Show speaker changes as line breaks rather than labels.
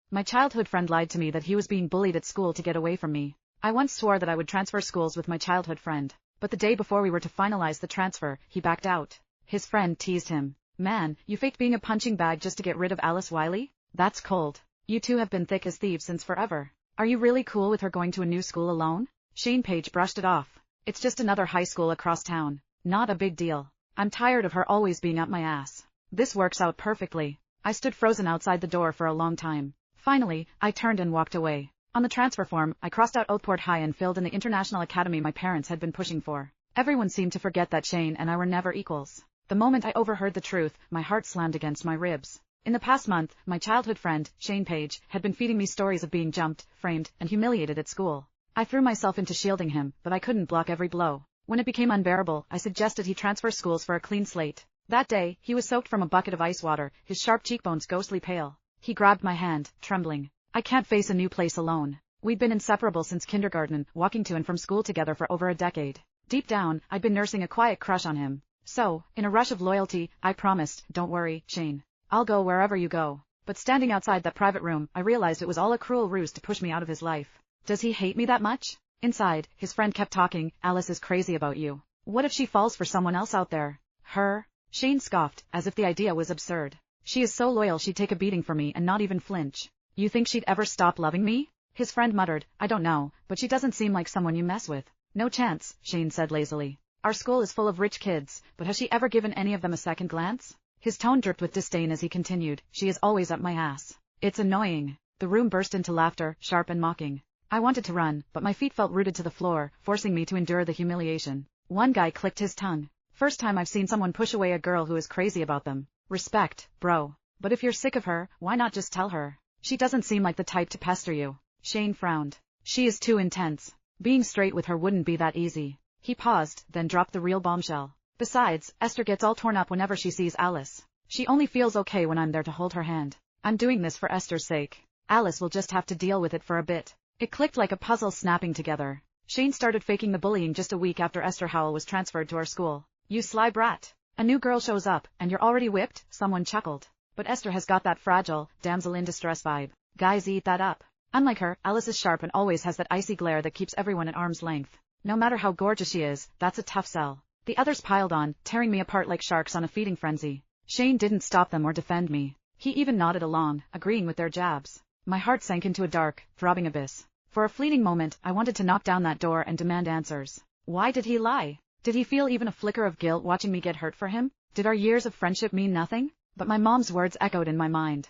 My childhood friend lied to me that he was being bullied at school to get away from me. I once swore that I would transfer schools with my childhood friend, but the day before we were to finalize the transfer, he backed out. His friend teased him. Man, you faked being a punching bag just to get rid of Alice Wiley? That's cold. You two have been thick as thieves since forever. Are you really cool with her going to a new school alone? Shane Page brushed it off. It's just another high school across town. Not a big deal. I'm tired of her always being up my ass. This works out perfectly. I stood frozen outside the door for a long time. Finally, I turned and walked away. On the transfer form, I crossed out Oathport High and filled in the international academy my parents had been pushing for. Everyone seemed to forget that Shane and I were never equals. The moment I overheard the truth, my heart slammed against my ribs. In the past month, my childhood friend, Shane Page, had been feeding me stories of being jumped, framed, and humiliated at school. I threw myself into shielding him, but I couldn't block every blow. When it became unbearable, I suggested he transfer schools for a clean slate. That day, he was soaked from a bucket of ice water, his sharp cheekbones ghostly pale. He grabbed my hand, trembling. I can't face a new place alone. We'd been inseparable since kindergarten, walking to and from school together for over a decade. Deep down, I'd been nursing a quiet crush on him. So, in a rush of loyalty, I promised, don't worry, Shane. I'll go wherever you go. But standing outside that private room, I realized it was all a cruel ruse to push me out of his life. Does he hate me that much? Inside, his friend kept talking, Alice is crazy about you. What if she falls for someone else out there? Her? Shane scoffed, as if the idea was absurd. She is so loyal she'd take a beating for me and not even flinch. You think she'd ever stop loving me? His friend muttered, I don't know, but she doesn't seem like someone you mess with. No chance, Shane said lazily. Our school is full of rich kids, but has she ever given any of them a second glance? His tone dripped with disdain as he continued, she is always up my ass. It's annoying. The room burst into laughter, sharp and mocking. I wanted to run, but my feet felt rooted to the floor, forcing me to endure the humiliation. One guy clicked his tongue. First time I've seen someone push away a girl who is crazy about them. Respect, bro. But if you're sick of her, why not just tell her? She doesn't seem like the type to pester you. Shane frowned. She is too intense. Being straight with her wouldn't be that easy. He paused, then dropped the real bombshell. Besides, Esther gets all torn up whenever she sees Alice. She only feels okay when I'm there to hold her hand. I'm doing this for Esther's sake. Alice will just have to deal with it for a bit. It clicked like a puzzle snapping together. Shane started faking the bullying just a week after Esther Howell was transferred to our school. You sly brat. A new girl shows up, and you're already whipped? Someone chuckled. But Esther has got that fragile, damsel in distress vibe. Guys eat that up. Unlike her, Alice is sharp and always has that icy glare that keeps everyone at arm's length. No matter how gorgeous she is, that's a tough sell. The others piled on, tearing me apart like sharks on a feeding frenzy. Shane didn't stop them or defend me. He even nodded along, agreeing with their jabs. My heart sank into a dark, throbbing abyss. For a fleeting moment, I wanted to knock down that door and demand answers. Why did he lie? Did he feel even a flicker of guilt watching me get hurt for him? Did our years of friendship mean nothing? But my mom's words echoed in my mind.